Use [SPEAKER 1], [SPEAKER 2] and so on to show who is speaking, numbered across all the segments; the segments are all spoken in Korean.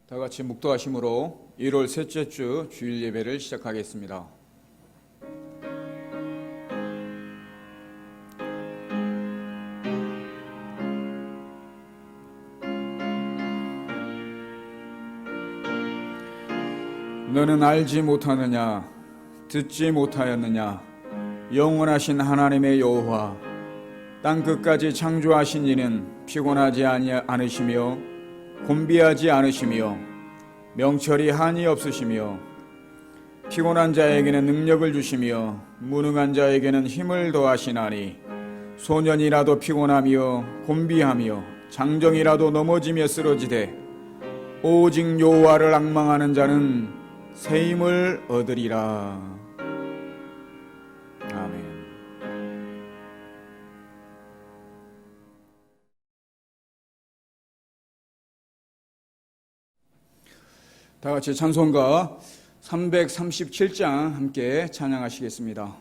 [SPEAKER 1] 다 같이 묵도하심으로 1월 셋째 주 주일 예배를 시작하겠습니다. 너는 알지 못하느냐, 듣지 못하였느냐, 영원하신 하나님의 여호와 땅 끝까지 창조하신 이는 피곤하지 않으시며 곤비하지 않으시며 명철이 한이 없으시며 피곤한 자에게는 능력을 주시며 무능한 자에게는 힘을 더하시나니 소년이라도 피곤하며 곤비하며 장정이라도 넘어지며 쓰러지되 오직 여호와를 앙망하는 자는 새 힘을 얻으리라. 아멘. 다 같이 찬송가 337장 함께 찬양하시겠습니다.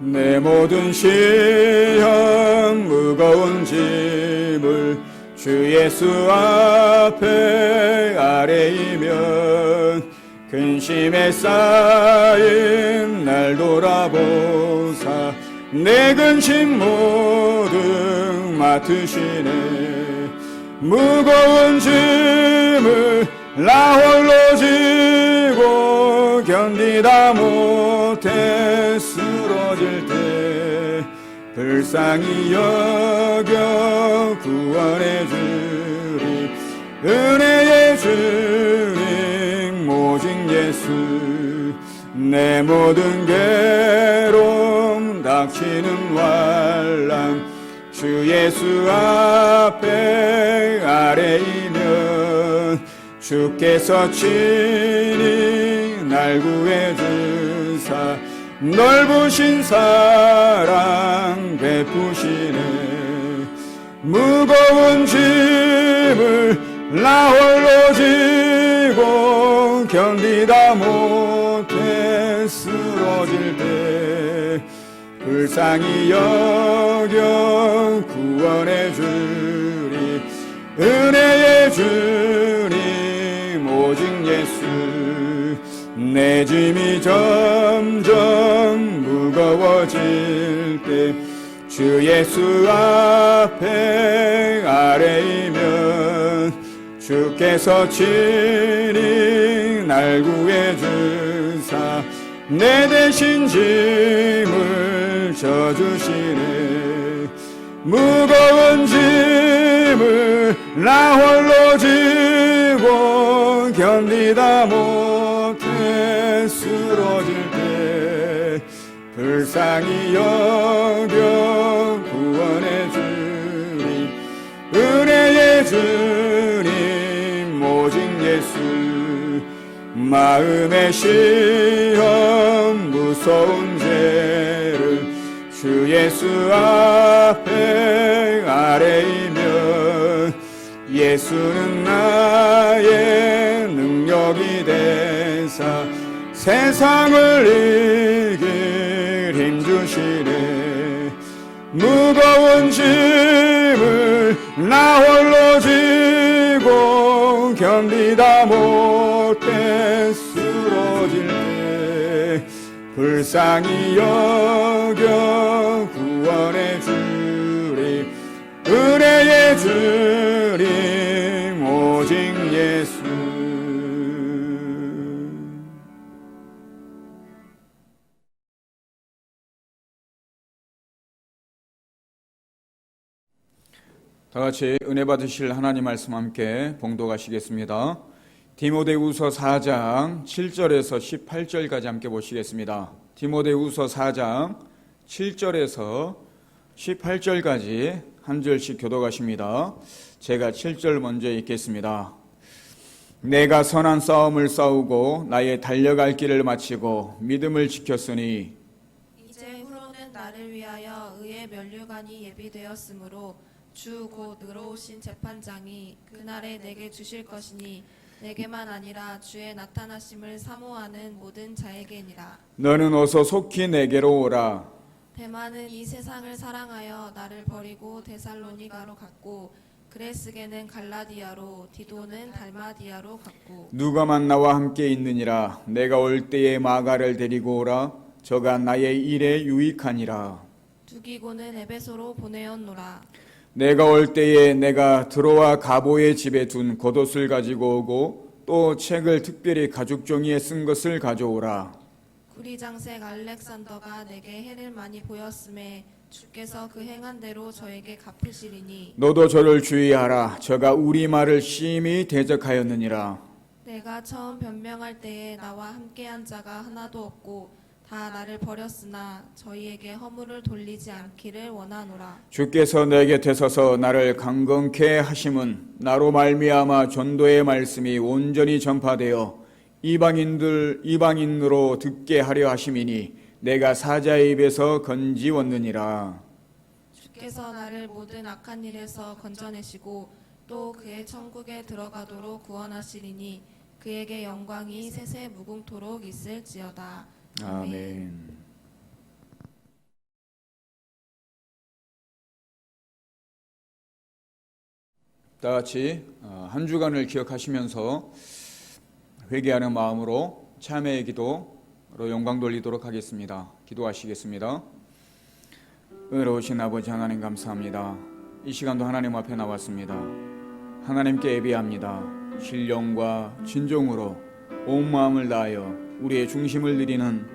[SPEAKER 1] 내 모든 시험 무거운 짐을 주 예수 앞에 아뢰이면 근심에 쌓인 날 돌아보사 내 근심 모두 맡으시네. 무거운 짐을 나 홀로 지고 견디다 못해 쓰러질 때 불쌍히 여겨 구원해 주리. 은혜의 주님 오직 예수. 내 모든 괴로움 닥치는 환난 주 예수 앞에 아뢰이면 주께서 친히 날 구해 주사 넓으신 사랑 베푸시네. 무거운 짐을 나 홀로 지고 견디다 못해 쓰러질 때 불쌍히 여겨 구원해 주리. 은혜의 주님 오직 예수. 내 짐이 점점 무거워질 때 주 예수 앞에 아뢰이면 주께서 친히 날 구해 주사 내 대신 짐을 져주시네. 무거운 짐을 나 홀로 지고 견디다 못해 쓰러질 때 불쌍히 여겨 구원해 주리. 은혜의 주님 오직 예수. 마음의 시험 무서운 죄를 주 예수 앞에 아뢰이면 예수는 나의 능력이 되사 세상을 이길 힘 주시네. 무거운 짐을 나 홀로 지고 견디다 못해 쓰러질 때 불쌍히 여겨 구원해 주리. 은혜의 주님 오직 예수. 다 같이 은혜 받으실 하나님 말씀 함께 봉독하시겠습니다. 디모데후서 4장 7절에서 18절까지 함께 보시겠습니다. 디모데후서 4장 7절에서 18절까지 한 절씩 교독하십니다. 제가 7절 먼저 읽겠습니다. 내가 선한 싸움을 싸우고 나의 달려갈 길을 마치고 믿음을 지켰으니
[SPEAKER 2] 이제 후로는 나를 위하여 의의 면류관이 예비되었으므로 주 곧 의로우신 재판장이 그날에 내게 주실 것이니 내게만 아니라 주의 나타나심을 사모하는 모든 자에게니라.
[SPEAKER 1] 너는 어서 속히 내게로 오라.
[SPEAKER 2] 데마는 이 세상을 사랑하여 나를 버리고 데살로니가로 갔고 그레스게는 갈라디아로 디도는 달마디아로 갔고
[SPEAKER 1] 누가만 나와 함께 있느니라. 내가 올 때에 마가를 데리고 오라. 저가 나의 일에 유익하니라.
[SPEAKER 2] 두기고는 에베소로 보내었노라.
[SPEAKER 1] 내가 올 때에 내가 드로와 가보의 집에 둔 겉옷을 가지고 오고 또 책을 특별히 가죽 종이에 쓴 것을 가져오라.
[SPEAKER 2] 구리장색 알렉산더가 내게 해를 많이 보였음에 주께서 그 행한 대로 저에게 갚으시리니
[SPEAKER 1] 너도 저를 주의하라. 저가 우리 말을 심히 대적하였느니라.
[SPEAKER 2] 내가 처음 변명할 때에 나와 함께한 자가 하나도 없고 다 나를 버렸으나 저희에게 허물을 돌리지 않기를 원하노라.
[SPEAKER 1] 주께서 내 곁에 서서 나를 강건케 하심은 나로 말미암아 전도의 말씀이 온전히 전파되어 이방인으로 듣게 하려 하심이니 내가 사자의 입에서 건지웠느니라.
[SPEAKER 2] 주께서 나를 모든 악한 일에서 건져내시고 또 그의 천국에 들어가도록 구원하시리니 그에게 영광이 세세 무궁토록 있을지어다.
[SPEAKER 1] 아멘. 다 같이 한 주간을 기억하시면서 회개하는 마음으로 참회의 기도로 영광 돌리도록 하겠습니다. 기도하시겠습니다. 은혜로우신 아버지 하나님 감사합니다. 이 시간도 하나님 앞에 나왔습니다. 하나님께 예배합니다. 신령과 진정으로 온 마음을 다하여 우리의 중심을 드리는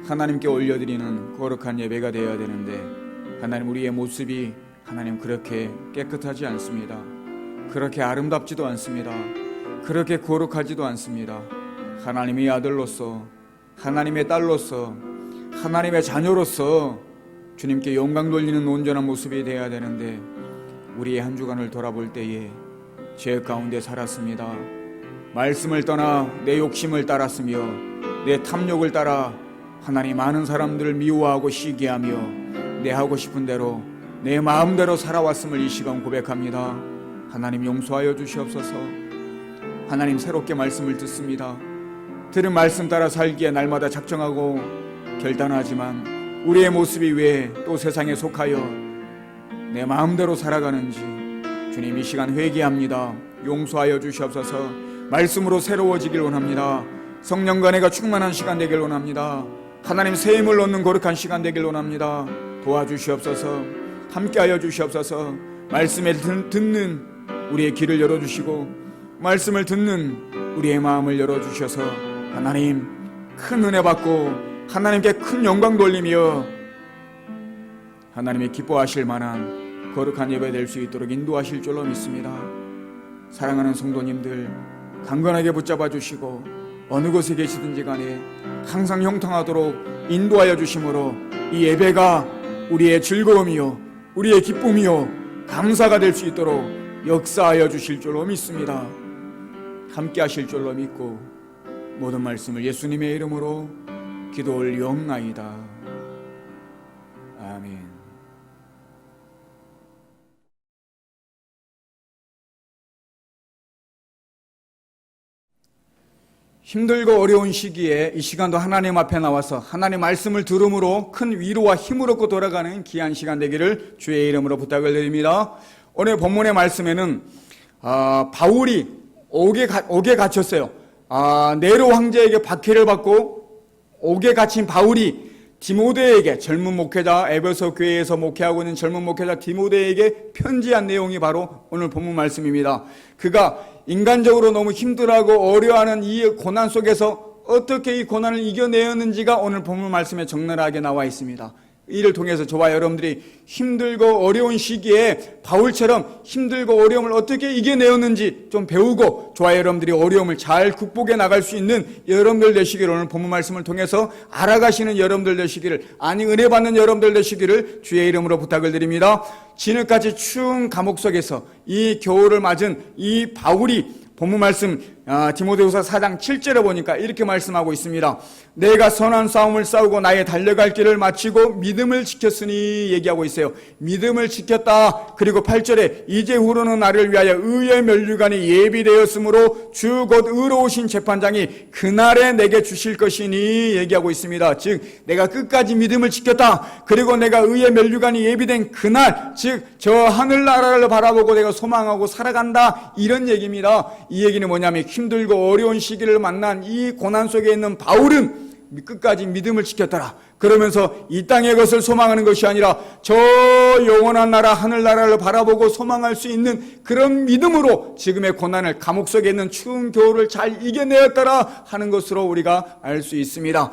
[SPEAKER 1] 하나님께 올려드리는 거룩한 예배가 되어야 되는데 하나님 우리의 모습이 하나님 그렇게 깨끗하지 않습니다. 그렇게 아름답지도 않습니다. 그렇게 거룩하지도 않습니다. 하나님의 아들로서 하나님의 딸로서 하나님의 자녀로서 주님께 영광 돌리는 온전한 모습이 되어야 되는데 우리의 한 주간을 돌아볼 때에 죄 가운데 살았습니다. 말씀을 떠나 내 욕심을 따랐으며 내 탐욕을 따라 하나님 많은 사람들을 미워하고 시기하며 내 하고 싶은 대로 내 마음대로 살아왔음을 이 시간 고백합니다. 하나님 용서하여 주시옵소서. 하나님 새롭게 말씀을 듣습니다. 들은 말씀 따라 살기에 날마다 작정하고 결단하지만 우리의 모습이 왜 또 세상에 속하여 내 마음대로 살아가는지 주님 이 시간 회개합니다. 용서하여 주시옵소서. 말씀으로 새로워지길 원합니다. 성령과 내가 충만한 시간 되길 원합니다. 하나님 새 힘을 얻는 거룩한 시간 되길 원합니다. 도와주시옵소서. 함께하여 주시옵소서. 말씀에 듣는 우리의 귀를 열어주시고 말씀을 듣는 우리의 마음을 열어주셔서 하나님 큰 은혜 받고 하나님께 큰 영광 돌리며 하나님이 기뻐하실 만한 거룩한 예배 될 수 있도록 인도하실 줄로 믿습니다. 사랑하는 성도님들 강건하게 붙잡아 주시고 어느 곳에 계시든지 간에 항상 형통하도록 인도하여 주심으로 이 예배가 우리의 즐거움이요 우리의 기쁨이요 감사가 될 수 있도록 역사하여 주실 줄로 믿습니다. 함께 하실 줄로 믿고 모든 말씀을 예수님의 이름으로 기도 올리옵나이다. 아멘. 힘들고 어려운 시기에 이 시간도 하나님 앞에 나와서 하나님 말씀을 들음으로 큰 위로와 힘을 얻고 돌아가는 귀한 시간 되기를 주의 이름으로 부탁을 드립니다. 오늘 본문의 말씀에는 바울이 옥에 갇혔어요. 네로 황제에게 박해를 받고 옥에 갇힌 바울이 디모데에게 젊은 목회자 에베소 교회에서 목회하고 있는 젊은 목회자 디모데에게 편지한 내용이 바로 오늘 본문 말씀입니다. 그가 인간적으로 너무 힘들어하고 어려워하는 이 고난 속에서 어떻게 이 고난을 이겨내었는지가 오늘 본문 말씀에 적나라하게 나와 있습니다. 이를 통해서 저와 여러분들이 힘들고 어려운 시기에 바울처럼 힘들고 어려움을 어떻게 이겨내었는지 좀 배우고 저와 여러분들이 어려움을 잘 극복해 나갈 수 있는 여러분들 되시기를 오늘 본문 말씀을 통해서 알아가시는 여러분들 되시기를 은혜 받는 여러분들 되시기를 주의 이름으로 부탁을 드립니다. 진흙같이 추운 감옥 속에서 이 겨울을 맞은 이 바울이 본문 말씀 디모데후서 4장 7절에 보니까 이렇게 말씀하고 있습니다. 내가 선한 싸움을 싸우고 나의 달려갈 길을 마치고 믿음을 지켰으니 얘기하고 있어요. 믿음을 지켰다. 그리고 8절에 이제후로는 나를 위하여 의의 면류관이 예비되었으므로 주 곧 의로우신 재판장이 그날에 내게 주실 것이니 얘기하고 있습니다. 즉 내가 끝까지 믿음을 지켰다. 그리고 내가 의의 면류관이 예비된 그날, 즉 저 하늘나라를 바라보고 내가 소망하고 살아간다, 이런 얘기입니다. 이 얘기는 뭐냐면 힘들고 어려운 시기를 만난 이 고난 속에 있는 바울은 끝까지 믿음을 지켰더라. 그러면서 이 땅의 것을 소망하는 것이 아니라 저 영원한 나라 하늘나라를 바라보고 소망할 수 있는 그런 믿음으로 지금의 고난을, 감옥 속에 있는 추운 겨울을 잘 이겨내었더라 하는 것으로 우리가 알 수 있습니다.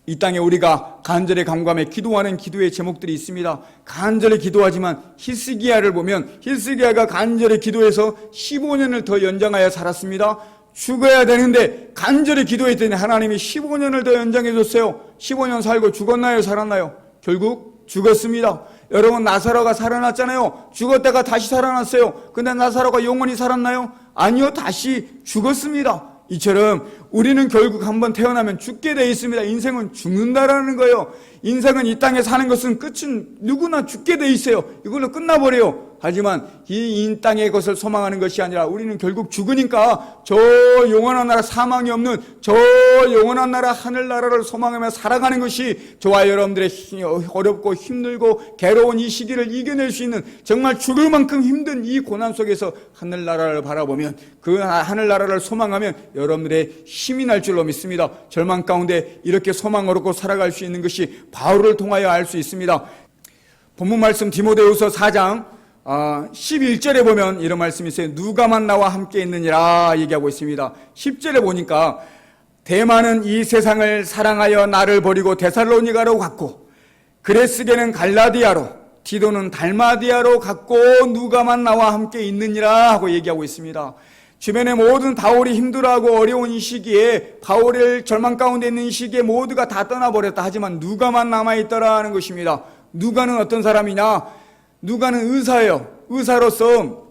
[SPEAKER 1] 이 땅에 우리가 간절히 간구하며 기도하는 기도의 제목들이 있습니다. 간절히 기도하지만 히스기야를 보면 히스기야가 간절히 기도해서 15년을 더 연장하여 살았습니다. 죽어야 되는데 간절히 기도했더니 하나님이 15년을 더 연장해 줬어요. 15년 살고 죽었나요? 살았나요? 결국 죽었습니다. 여러분, 나사로가 살아났잖아요. 죽었다가 다시 살아났어요. 근데 나사로가 영원히 살았나요? 아니요, 다시 죽었습니다. 이처럼 우리는 결국 한번 태어나면 죽게 되어 있습니다. 인생은 죽는다라는 거예요. 인생은 이 땅에 사는 것은 끝은 누구나 죽게 되어 있어요. 이걸로 끝나버려요. 하지만 이 땅의 것을 소망하는 것이 아니라 우리는 결국 죽으니까 저 영원한 나라, 사망이 없는 저 영원한 나라 하늘나라를 소망하며 살아가는 것이 저와 여러분들의 어렵고 힘들고 괴로운 이 시기를 이겨낼 수 있는, 정말 죽을 만큼 힘든 이 고난 속에서 하늘나라를 바라보면, 그 하늘나라를 소망하면 여러분들의 힘이 날 줄로 믿습니다. 절망 가운데 이렇게 소망 얻고 살아갈 수 있는 것이 바울을 통하여 알 수 있습니다. 본문 말씀 디모데후서 4장 11절에 보면 이런 말씀이 있어요. 누가만 나와 함께 있느니라 얘기하고 있습니다. 10절에 보니까 대만은 이 세상을 사랑하여 나를 버리고 데살로니가로 갔고, 그레스게는 갈라디아로, 디도는 달마디아로 갔고 누가만 나와 함께 있느니라 하고 얘기하고 있습니다. 주변의 모든 바울이 힘들어하고 어려운 이 시기에, 바울의 절망 가운데 있는 이 시기에 모두가 다 떠나버렸다. 하지만 누가만 남아있더라는 것입니다. 누가는 어떤 사람이냐? 누가는 의사예요. 의사로서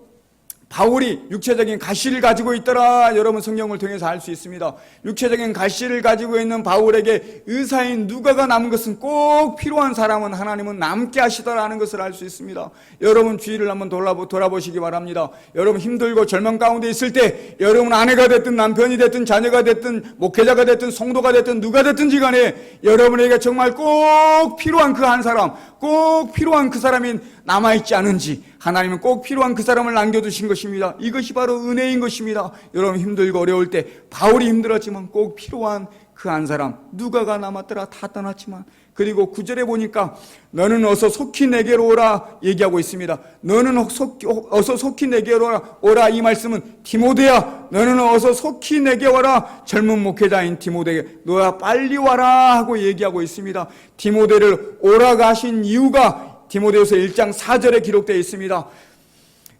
[SPEAKER 1] 바울이 육체적인 가시를 가지고 있더라. 여러분, 성경을 통해서 알 수 있습니다. 육체적인 가시를 가지고 있는 바울에게 의사인 누가가 남은 것은 꼭 필요한 사람은 하나님은 남게 하시더라는 것을 알 수 있습니다. 여러분 주위를 한번 돌아보시기 바랍니다. 여러분 힘들고 절망 가운데 있을 때, 여러분 아내가 됐든 남편이 됐든 자녀가 됐든 목회자가 됐든 성도가 됐든 누가 됐든지 간에 여러분에게 정말 꼭 필요한 그 한 사람, 꼭 필요한 그 사람이 남아있지 않은지 하나님은 꼭 필요한 그 사람을 남겨두신 것입니다. 이것이 바로 은혜인 것입니다. 여러분 힘들고 어려울 때 바울이 힘들었지만 꼭 필요한 그 한 사람, 누가가 남았더라. 다 떠났지만. 그리고 9절에 보니까 너는 어서 속히 내게로 오라 얘기하고 있습니다. 너는 어서 속히 내게로 오라. 이 말씀은 디모데야, 너는 어서 속히 내게 와라. 젊은 목회자인 디모데, 너야 빨리 와라 하고 얘기하고 있습니다. 디모데를 오라가 하신 이유가 디모데후서 1장 4절에 기록되어 있습니다.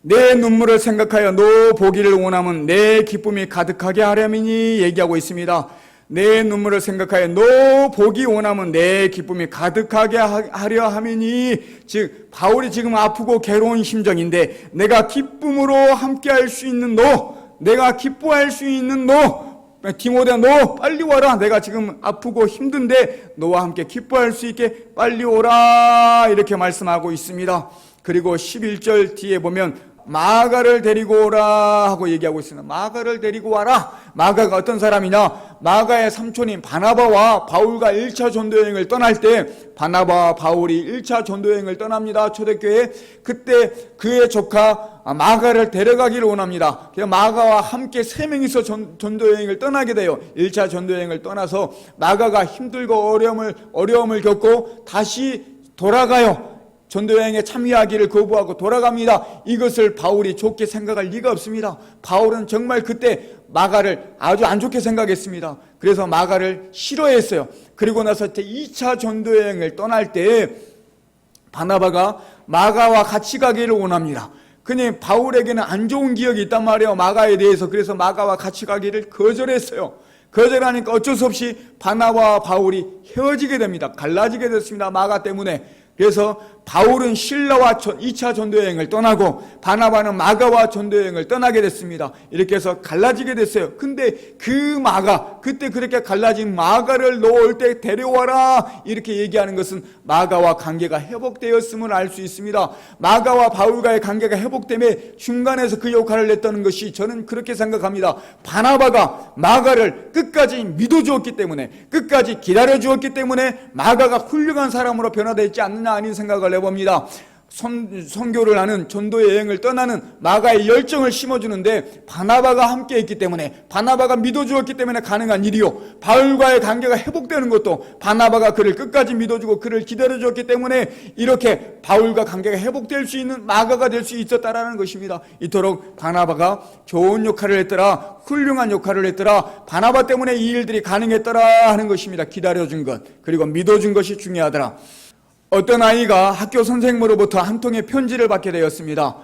[SPEAKER 1] 내 눈물을 생각하여 너 보기를 원하면 내 기쁨이 가득하게 하려니니 얘기하고 있습니다. 내 눈물을 생각하여 너 보기 원하면 내 기쁨이 가득하게 하려 함이니, 즉 바울이 지금 아프고 괴로운 심정인데 내가 기쁨으로 함께할 수 있는 너, 내가 기뻐할 수 있는 너, 디모데야 너 빨리 와라. 내가 지금 아프고 힘든데 너와 함께 기뻐할 수 있게 빨리 오라 이렇게 말씀하고 있습니다. 그리고 11절 뒤에 보면 마가를 데리고 오라 하고 얘기하고 있습니다. 마가를 데리고 와라. 마가가 어떤 사람이냐? 마가의 삼촌인 바나바와 바울과 1차 전도여행을 떠날 때 바나바와 바울이 1차 전도여행을 떠납니다. 초대교회. 그때 그의 조카 마가를 데려가기를 원합니다. 그래서 마가와 함께 3명이서 전도여행을 떠나게 돼요. 1차 전도여행을 떠나서 마가가 힘들고 어려움을 겪고 다시 돌아가요. 전도여행에 참여하기를 거부하고 돌아갑니다. 이것을 바울이 좋게 생각할 리가 없습니다. 바울은 정말 그때 마가를 아주 안 좋게 생각했습니다. 그래서 마가를 싫어했어요. 그리고 나서 2차 전도여행을 떠날 때 바나바가 마가와 같이 가기를 원합니다. 그니 바울에게는 안 좋은 기억이 있단 말이에요, 마가에 대해서. 그래서 마가와 같이 가기를 거절했어요. 거절하니까 어쩔 수 없이 바나바와 바울이 헤어지게 됩니다. 갈라지게 됐습니다. 마가 때문에. 그래서 바울은 실라와 2차 전도여행을 떠나고 바나바는 마가와 전도여행을 떠나게 됐습니다. 이렇게 해서 갈라지게 됐어요. 근데 그 마가, 그때 그렇게 갈라진 마가를 놓을 때 데려와라 이렇게 얘기하는 것은 마가와 관계가 회복되었음을 알 수 있습니다. 마가와 바울과의 관계가 회복됨에 중간에서 그 역할을 했다는 것이 저는 그렇게 생각합니다. 바나바가 마가를 끝까지 믿어주었기 때문에, 끝까지 기다려주었기 때문에 마가가 훌륭한 사람으로 변화되지 않느냐 아닌 생각을 해봅니다. 선교를 하는 전도 여행을 떠나는 마가의 열정을 심어주는데 바나바가 함께 있기 때문에, 바나바가 믿어주었기 때문에 가능한 일이요, 바울과의 관계가 회복되는 것도 바나바가 그를 끝까지 믿어주고 그를 기다려주었기 때문에 이렇게 바울과 관계가 회복될 수 있는 마가가 될 수 있었다라는 것입니다. 이토록 바나바가 좋은 역할을 했더라, 훌륭한 역할을 했더라, 바나바 때문에 이 일들이 가능했더라 하는 것입니다. 기다려준 것, 그리고 믿어준 것이 중요하더라. 어떤 아이가 학교 선생님으로부터 한 통의 편지를 받게 되었습니다.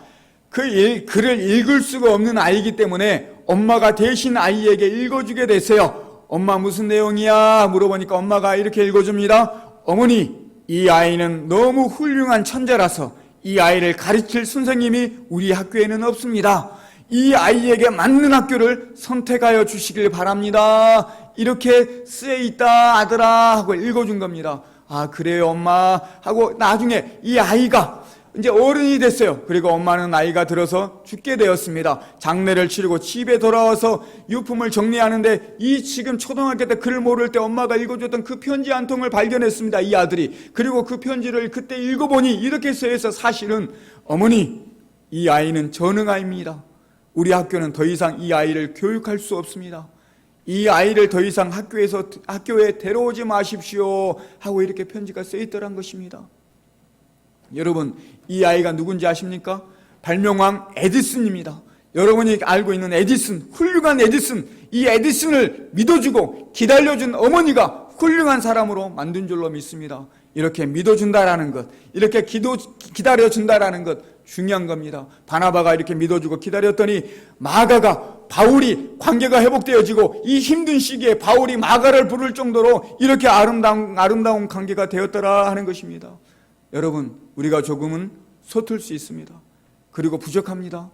[SPEAKER 1] 글을 읽을 수가 없는 아이이기 때문에 엄마가 대신 아이에게 읽어주게 됐어요. 엄마 무슨 내용이야? 물어보니까 엄마가 이렇게 읽어줍니다. 어머니, 이 아이는 너무 훌륭한 천재라서 이 아이를 가르칠 선생님이 우리 학교에는 없습니다. 이 아이에게 맞는 학교를 선택하여 주시길 바랍니다. 이렇게 쓰여 있다 아들아 하고 읽어준 겁니다. 아, 그래요 엄마 하고 나중에 이 아이가 이제 어른이 됐어요. 그리고 엄마는 나이가 들어서 죽게 되었습니다. 장례를 치르고 집에 돌아와서 유품을 정리하는데 이 지금 초등학교 때 글 모를 때 엄마가 읽어줬던 그 편지 한 통을 발견했습니다. 이 아들이. 그리고 그 편지를 그때 읽어보니 이렇게 쓰여서, 사실은 어머니, 이 아이는 전능아입니다. 우리 학교는 더 이상 이 아이를 교육할 수 없습니다. 이 아이를 더 이상 학교에 데려오지 마십시오 하고 이렇게 편지가 쓰여있더란 것입니다. 여러분, 이 아이가 누군지 아십니까? 발명왕 에디슨입니다. 여러분이 알고 있는 에디슨, 훌륭한 에디슨, 이 에디슨을 믿어주고 기다려준 어머니가 훌륭한 사람으로 만든 줄로 믿습니다. 이렇게 믿어준다라는 것, 이렇게 기다려준다라는 것 중요한 겁니다. 바나바가 이렇게 믿어주고 기다렸더니 마가가, 바울이 관계가 회복되어지고 이 힘든 시기에 바울이 마가를 부를 정도로 이렇게 아름다운 관계가 되었더라 하는 것입니다. 여러분, 우리가 조금은 서툴 수 있습니다. 그리고 부족합니다.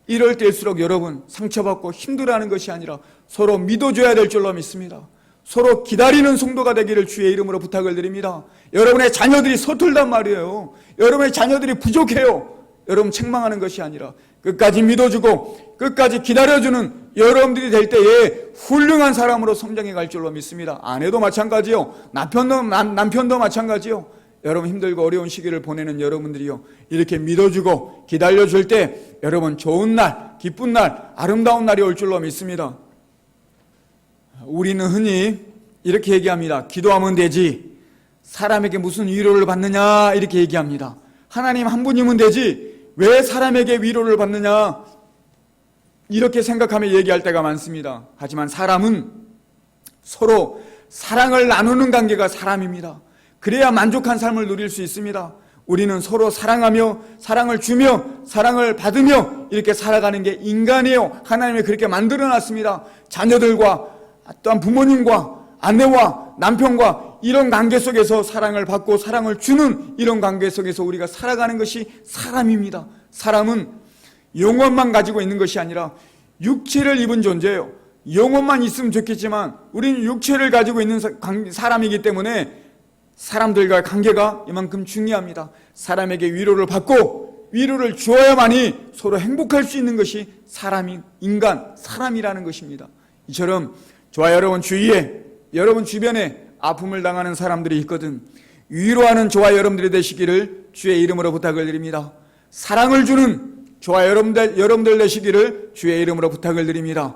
[SPEAKER 1] 이럴 때일수록 여러분 상처받고 힘들어하는 것이 아니라 서로 믿어줘야 될 줄로 믿습니다. 서로 기다리는 성도가 되기를 주의 이름으로 부탁을 드립니다. 여러분의 자녀들이 서툴단 말이에요. 여러분의 자녀들이 부족해요. 여러분 책망하는 것이 아니라 끝까지 믿어주고 끝까지 기다려주는 여러분들이 될 때에 훌륭한 사람으로 성장해 갈 줄로 믿습니다. 아내도 마찬가지요. 남편도 마찬가지요. 여러분 힘들고 어려운 시기를 보내는 여러분들이요, 이렇게 믿어주고 기다려줄 때 여러분 좋은 날, 기쁜 날, 아름다운 날이 올 줄로 믿습니다. 우리는 흔히 이렇게 얘기합니다. 기도하면 되지, 사람에게 무슨 위로를 받느냐 이렇게 얘기합니다. 하나님 한 분이면 되지 왜 사람에게 위로를 받느냐 이렇게 생각하며 얘기할 때가 많습니다. 하지만 사람은 서로 사랑을 나누는 관계가 사람입니다. 그래야 만족한 삶을 누릴 수 있습니다. 우리는 서로 사랑하며 사랑을 주며 사랑을 받으며 이렇게 살아가는 게 인간이에요. 하나님이 그렇게 만들어놨습니다. 자녀들과 또한 부모님과 아내와 남편과 이런 관계 속에서 사랑을 받고 사랑을 주는 이런 관계 속에서 우리가 살아가는 것이 사람입니다. 사람은 영혼만 가지고 있는 것이 아니라 육체를 입은 존재예요. 영혼만 있으면 좋겠지만 우리는 육체를 가지고 있는 사람이기 때문에 사람들과의 관계가 이만큼 중요합니다. 사람에게 위로를 받고 위로를 주어야만이 서로 행복할 수 있는 것이 인간, 사람이라는 것입니다. 이처럼 저와 여러분 주위에, 여러분 주변에 아픔을 당하는 사람들이 있거든, 위로하는 저와 여러분들이 되시기를 주의 이름으로 부탁을 드립니다. 사랑을 주는 저와 여러분들 되시기를 주의 이름으로 부탁을 드립니다.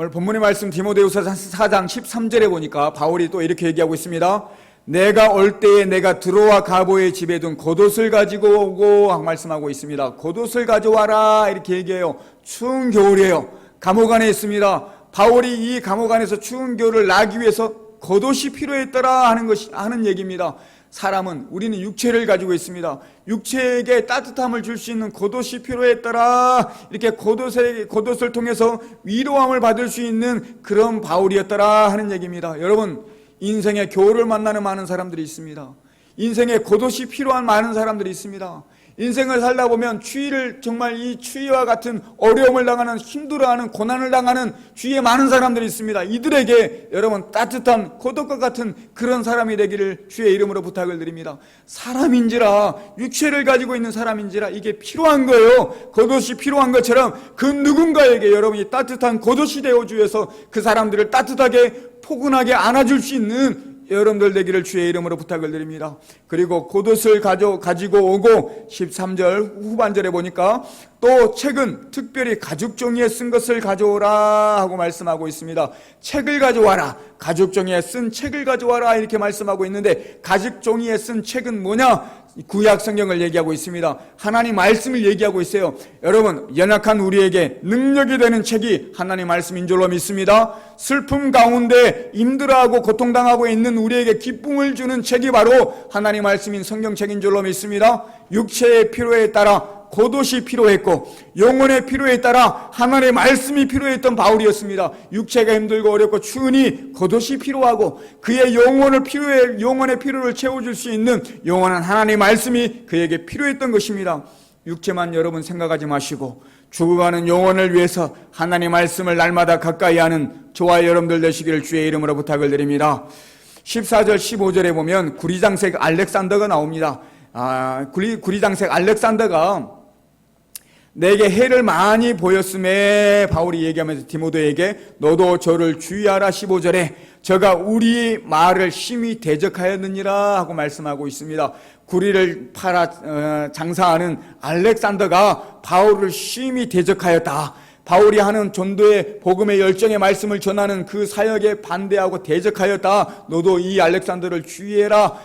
[SPEAKER 1] 오늘 본문의 말씀 디모데후서 4장 13절에 보니까 바울이 또 이렇게 얘기하고 있습니다. 내가 올 때에 내가 드로아 가보의 집에 둔 겉옷을 가지고 오고 말씀하고 있습니다. 겉옷을 가져와라 이렇게 얘기해요. 추운 겨울이에요. 감옥 안에 있습니다. 바울이 이 감옥 안에서 추운 겨울을 나기 위해서 겉옷이 필요했더라 하는 얘기입니다. 사람은, 우리는 육체를 가지고 있습니다. 육체에게 따뜻함을 줄 수 있는 겉옷이 필요했더라. 이렇게 겉옷을 통해서 위로함을 받을 수 있는 그런 바울이었더라 하는 얘기입니다. 여러분, 인생의 겨울을 만나는 많은 사람들이 있습니다. 인생에 겉옷이 필요한 많은 사람들이 있습니다. 인생을 살다 보면 정말 이 추위와 같은 어려움을 당하는, 힘들어하는, 고난을 당하는 주위에 많은 사람들이 있습니다. 이들에게 여러분 따뜻한 겉옷과 같은 그런 사람이 되기를 주의 이름으로 부탁을 드립니다. 사람인지라, 육체를 가지고 있는 사람인지라 이게 필요한 거예요. 겉옷이 필요한 것처럼 그 누군가에게 여러분이 따뜻한 겉옷이 되어 주셔서 그 사람들을 따뜻하게 포근하게 안아줄 수 있는 여러분들 되기를 주의 이름으로 부탁을 드립니다. 그리고 겉옷을 가지고 오고 13절 후반절에 보니까 또 책은 특별히 가죽 종이에 쓴 것을 가져오라 하고 말씀하고 있습니다. 책을 가져와라, 가죽 종이에 쓴 책을 가져와라 이렇게 말씀하고 있는데, 가죽 종이에 쓴 책은 뭐냐? 구약 성경을 얘기하고 있습니다. 하나님 말씀을 얘기하고 있어요. 여러분, 연약한 우리에게 능력이 되는 책이 하나님 말씀인 줄로 믿습니다. 슬픔 가운데 힘들어하고 고통당하고 있는 우리에게 기쁨을 주는 책이 바로 하나님 말씀인 성경책인 줄로 믿습니다. 육체의 필요에 따라 겉옷이 필요했고 영혼의 필요에 따라 하나님의 말씀이 필요했던 바울이었습니다. 육체가 힘들고 어렵고 추우니 겉옷이 필요하고 그의 영혼의 필요를 채워줄 수 있는 영원한 하나님의 말씀이 그에게 필요했던 것입니다. 육체만 여러분 생각하지 마시고 죽어가는 영혼을 위해서 하나님의 말씀을 날마다 가까이 하는 저와 여러분들 되시기를 주의 이름으로 부탁을 드립니다. 14절 15절에 보면 구리장색 알렉산더가 나옵니다. 구리장색 알렉산더가 내게 해를 많이 보였음에 바울이 얘기하면서 디모데에게 너도 저를 주의하라 15절에 저가 우리 말을 심히 대적하였느니라 하고 말씀하고 있습니다. 구리를 팔아 장사하는 알렉산더가 바울을 심히 대적하였다. 바울이 하는 전도의 복음의 열정의 말씀을 전하는 그 사역에 반대하고 대적하였다. 너도 이 알렉산더를 주의해라.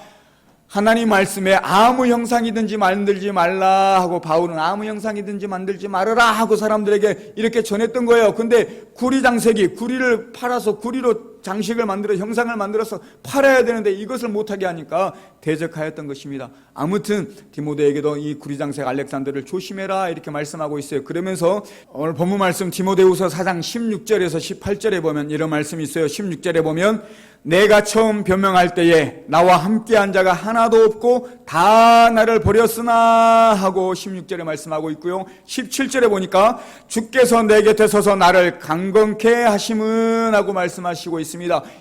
[SPEAKER 1] 하나님 말씀에 아무 형상이든지 만들지 말라 하고 바울은 아무 형상이든지 만들지 말아라 하고 사람들에게 이렇게 전했던 거예요. 근데 구리장색이 구리를 팔아서 구리로 장식을 만들어 형상을 만들어서 팔아야 되는데 이것을 못하게 하니까 대적하였던 것입니다. 아무튼 디모데에게도 이 구리장색 알렉산더를 조심해라 이렇게 말씀하고 있어요. 그러면서 오늘 본문 말씀 디모데후서 4장 16절에서 18절에 보면 이런 말씀이 있어요. 16절에 보면 내가 처음 변명할 때에 나와 함께한 자가 하나도 없고 다 나를 버렸으나 하고 16절에 말씀하고 있고요. 17절에 보니까 주께서 내 곁에 서서 나를 강건케 하심은 하고 말씀하시고 있습니다.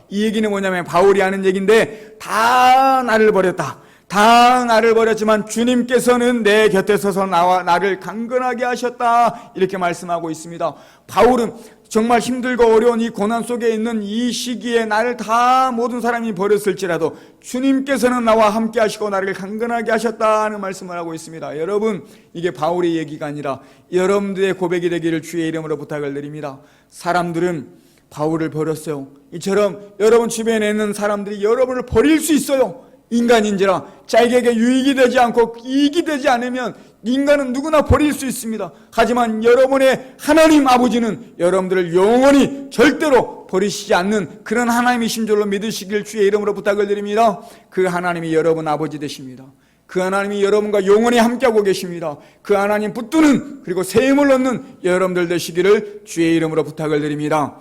[SPEAKER 1] 이 얘기는 뭐냐면 바울이 하는 얘기인데 다 나를 버렸다. 다 나를 버렸지만 주님께서는 내 곁에 서서 나를 강건하게 하셨다 이렇게 말씀하고 있습니다. 바울은 정말 힘들고 어려운 이 고난 속에 있는 이 시기에 나를 다 모든 사람이 버렸을지라도 주님께서는 나와 함께 하시고 나를 강건하게 하셨다는 말씀을 하고 있습니다. 여러분, 이게 바울의 얘기가 아니라 여러분들의 고백이 되기를 주의 이름으로 부탁을 드립니다. 사람들은 바울을 버렸어요. 이처럼 여러분 주변에 있는 사람들이 여러분을 버릴 수 있어요. 인간인지라 자기에게 유익이 되지 않고 이익이 되지 않으면 인간은 누구나 버릴 수 있습니다. 하지만 여러분의 하나님 아버지는 여러분들을 영원히 절대로 버리시지 않는 그런 하나님이신 줄로 믿으시길 주의 이름으로 부탁을 드립니다. 그 하나님이 여러분 아버지 되십니다. 그 하나님이 여러분과 영원히 함께하고 계십니다. 그 하나님 붙드는 그리고 새 힘을 얻는 여러분들 되시기를 주의 이름으로 부탁을 드립니다.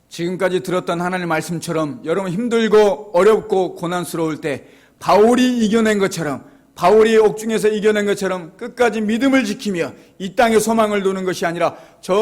[SPEAKER 1] 지금까지 들었던 하나님 말씀처럼 여러분 힘들고 어렵고 고난스러울 때 바울이 이겨낸 것처럼 바울이 옥중에서 이겨낸 것처럼 끝까지 믿음을 지키며 이 땅에 소망을 두는 것이 아니라 저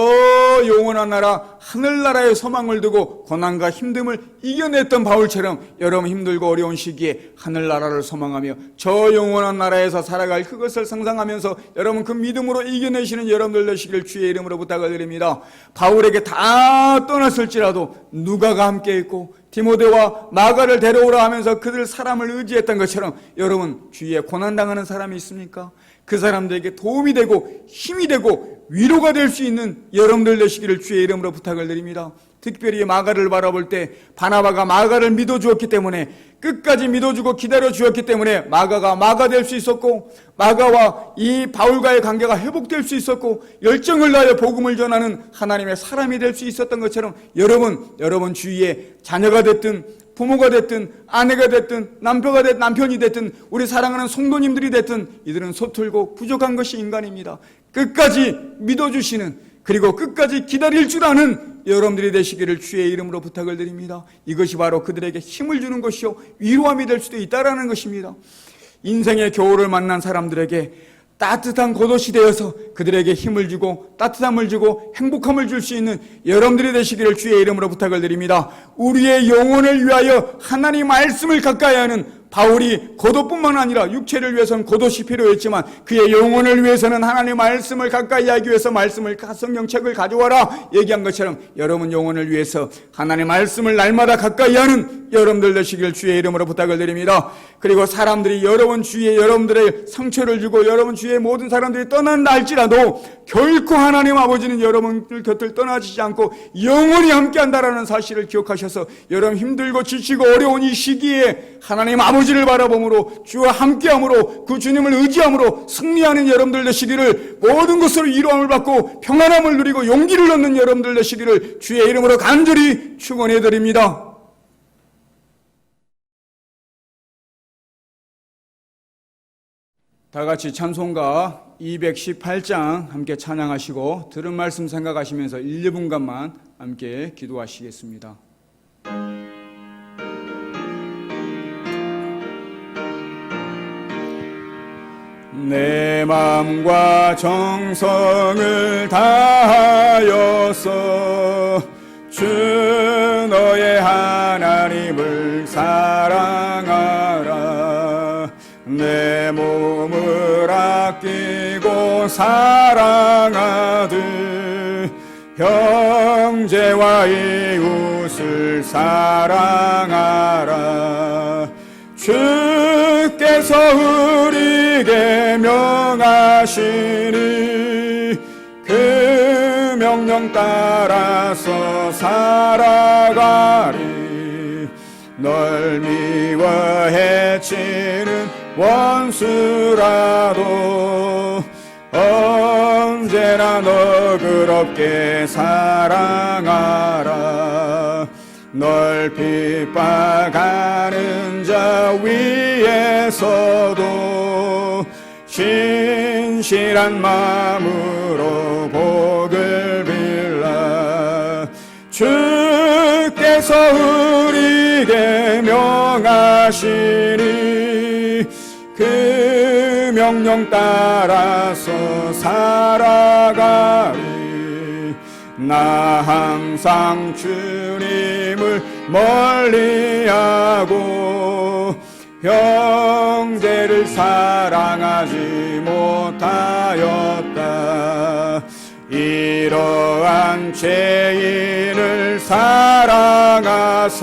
[SPEAKER 1] 영원한 나라 하늘나라에 소망을 두고 고난과 힘듦을 이겨냈던 바울처럼 여러분 힘들고 어려운 시기에 하늘나라를 소망하며 저 영원한 나라에서 살아갈 그것을 상상하면서 여러분 그 믿음으로 이겨내시는 여러분들 되시길 주의 이름으로 부탁을 드립니다. 바울에게 다 떠났을지라도 누가가 함께 있고 디모데와 마가를 데려오라 하면서 그들 사람을 의지했던 것처럼 여러분 주위에 고난당하는 사람이 있습니까? 그 사람들에게 도움이 되고 힘이 되고 위로가 될 수 있는 여러분들 되시기를 주의 이름으로 부탁을 드립니다. 특별히 마가를 바라볼 때 바나바가 마가를 믿어주었기 때문에 끝까지 믿어주고 기다려주었기 때문에 마가가 마가 될 수 있었고 마가와 이 바울과의 관계가 회복될 수 있었고 열정을 다하여 복음을 전하는 하나님의 사람이 될 수 있었던 것처럼 여러분 주위에 자녀가 됐든 부모가 됐든 아내가 됐든 남편이 됐든 우리 사랑하는 성도님들이 됐든 이들은 서툴고 부족한 것이 인간입니다. 끝까지 믿어주시는 그리고 끝까지 기다릴 줄 아는 여러분들이 되시기를 주의 이름으로 부탁을 드립니다. 이것이 바로 그들에게 힘을 주는 것이요 위로함이 될 수도 있다라는 것입니다. 인생의 겨울을 만난 사람들에게 따뜻한 겉옷이 되어서 그들에게 힘을 주고 따뜻함을 주고 행복함을 줄 수 있는 여러분들이 되시기를 주의 이름으로 부탁을 드립니다. 우리의 영혼을 위하여 하나님 말씀을 가까이 하는 바울이 겉옷뿐만 아니라 육체를 위해서는 겉옷이 필요했지만 그의 영혼을 위해서는 하나님 말씀을 가까이 하기 위해서 성경책을 가져와라 얘기한 것처럼 여러분 영혼을 위해서 하나님 말씀을 날마다 가까이 하는 여러분들 되시길 주의 이름으로 부탁을 드립니다. 그리고 사람들이 여러분 주위에 여러분들의 상처를 주고 여러분 주위에 모든 사람들이 떠난다 할지라도 결코 하나님 아버지는 여러분들 곁을 떠나지지 않고 영원히 함께한다라는 사실을 기억하셔서 여러분 힘들고 지치고 어려운 이 시기에 하나님 아버지를 바라봄으로 주와 함께함으로 그 주님을 의지함으로 승리하는 여러분들 되시기를 모든 것으로 위로함을 받고 평안함을 누리고 용기를 얻는 여러분들 되시기를 주의 이름으로 간절히 축원해 드립니다. 다 같이 찬송가 218장 함께 찬양하시고 들은 말씀 생각하시면서 1, 2분간만 함께 기도하시겠습니다. 내 마음과 정성을 다하여서 주 너의 하나님을 사랑하라. 내 몸을 아끼고 사랑하듯 형제와 이웃을 사랑하라. 주께서 우리에게 명하시니 그 명령 따라서 살아가리. 널 미워 해치는 원수라도 언제나 너그럽게 사랑하라. 널 핍박하는 자 위에서도 신실한 마음으로 복을 빌라. 주께서 우리에게 명하시니 그 명령 따라서 살아가리. 나 항상 주님을 멀리하고 형제를 사랑하지 못하였다. 이러한 죄인을 사랑하사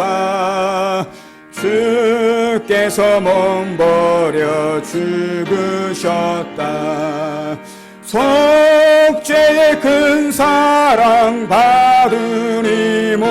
[SPEAKER 1] 주께서 몸버려 죽으셨다. 속죄의 큰 사랑 받으니모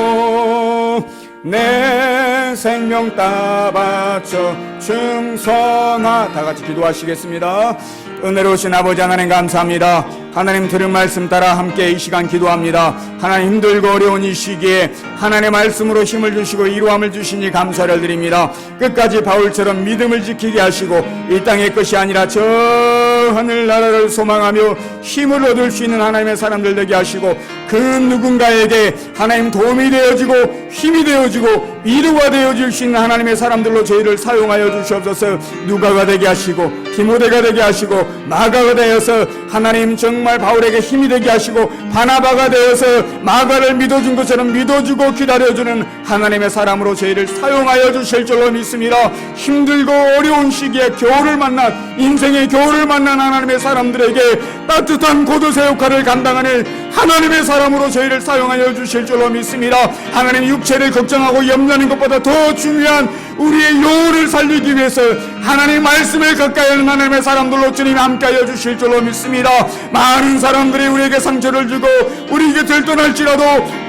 [SPEAKER 1] 내 생명 다 바쳐 충성하. 다 같이 기도하시겠습니다. 은혜로우신 아버지 하나님 감사합니다. 하나님 들은 말씀 따라 함께 이 시간 기도합니다. 하나님 힘들고 어려운 이 시기에 하나님의 말씀으로 힘을 주시고 위로함을 주시니 감사를 드립니다. 끝까지 바울처럼 믿음을 지키게 하시고 이 땅의 것이 아니라 저 하늘나라를 소망하며 힘을 얻을 수 있는 하나님의 사람들 되게 하시고 그 누군가에게 하나님 도움이 되어지고 힘이 되어지고 위로가 되어질 수 있는 하나님의 사람들로 저희를 사용하여 주시옵소서. 누가가 되게 하시고 디모데가 되게 하시고 마가가 되어서 하나님 정말 바울에게 힘이 되게 하시고 바나바가 되어서 마가를 믿어준 것처럼 믿어주고 기다려주는 하나님의 사람으로 저희를 사용하여 주실 줄로 믿습니다. 힘들고 어려운 시기에 겨울을 만난 인생의 겨울을 만난 하나님의 사람들에게 따뜻한 겉옷의 역할을 감당하는 하나님의 사람으로 저희를 사용하여 주실 줄로 믿습니다. 하나님 육체를 걱정하고 염려하는 것보다 더 중요한 우리의 영혼을 살리기 위해서 하나님 말씀을 가까이 하는 하나님의 사람들로 주님이 함께하여 주실 줄로 믿습니다. 많은 사람들이 우리에게 상처를 주고 우리 곁을 떠날지라도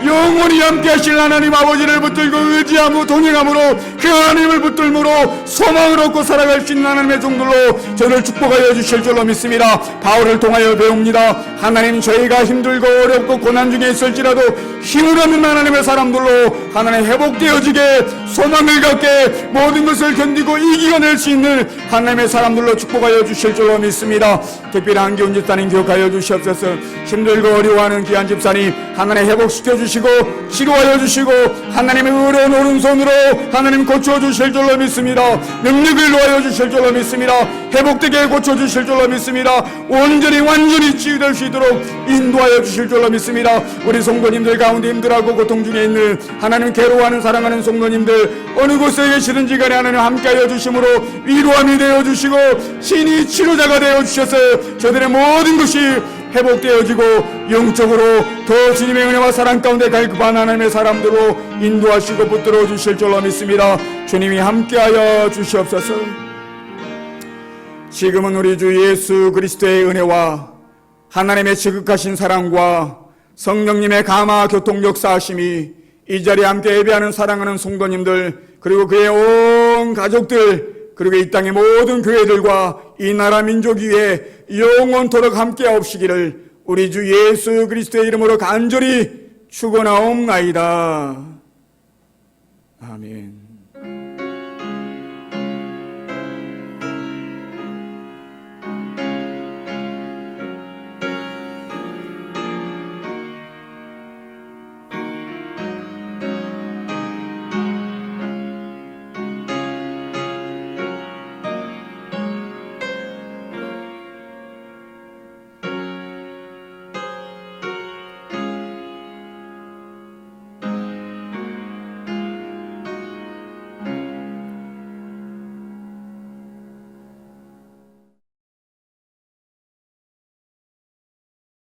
[SPEAKER 1] 영원히 함께하실 하나님 아버지를 붙들고 의지하고 동행함으로 그 하나님을 붙들므로 소망을 얻고 살아갈 수 있는 하나님의 종들로 저를 축복하여 주실 줄로 믿습니다. 바울을 통하여 배웁니다. 하나님 저희가 힘들고 어렵고 고난 중에 있을지라도 힘을 얻는 하나님의 사람들로 하나님 회복되어지게 소망을 갖게
[SPEAKER 3] 가운데 모든 것을 견디고 이겨낼 수 있는 하나님의 사람들로 축복하여 주실 줄로 믿습니다. 특별히 한기훈 집사님 기억하여 주시옵소서. 힘들고 어려워하는 귀한 집사님 하나님 회복시켜 주시고 치료하여 주시고 하나님의 의로운 오른손으로 하나님 고쳐 주실 줄로 믿습니다. 능력을 놓아여 주실 줄로 믿습니다. 회복되게 고쳐 주실 줄로 믿습니다. 완전히 치유될 수 있도록 인도하여 주실 줄로 믿습니다. 우리 성도님들 가운데 힘들어하고 고통 중에 있는 하나님 괴로워하는 사랑하는 성도님들 어느 곳에 계시든지 간에 하나님 함께하여 주심으로 위로함이 되어 주시고 신이 치료자가 되어 주셔서 저들의 모든 것이 회복되어지고 영적으로 더 주님의 은혜와 사랑 가운데 갈급한 하나님의 사람들로 인도하시고 붙들어 주실 줄로 믿습니다. 주님이 함께하여 주시옵소서. 지금은 우리 주 예수 그리스도의 은혜와 하나님의 지극하신 사랑과 성령님의 감화 교통 역사하심이 이 자리에 함께 예배하는 사랑하는 성도님들 그리고 그의 온 가족들 그리고 이 땅의 모든 교회들과 이 나라 민족 위에 영원토록 함께하옵시기를 우리 주 예수 그리스도의 이름으로 간절히 축원하옵나이다. 아멘.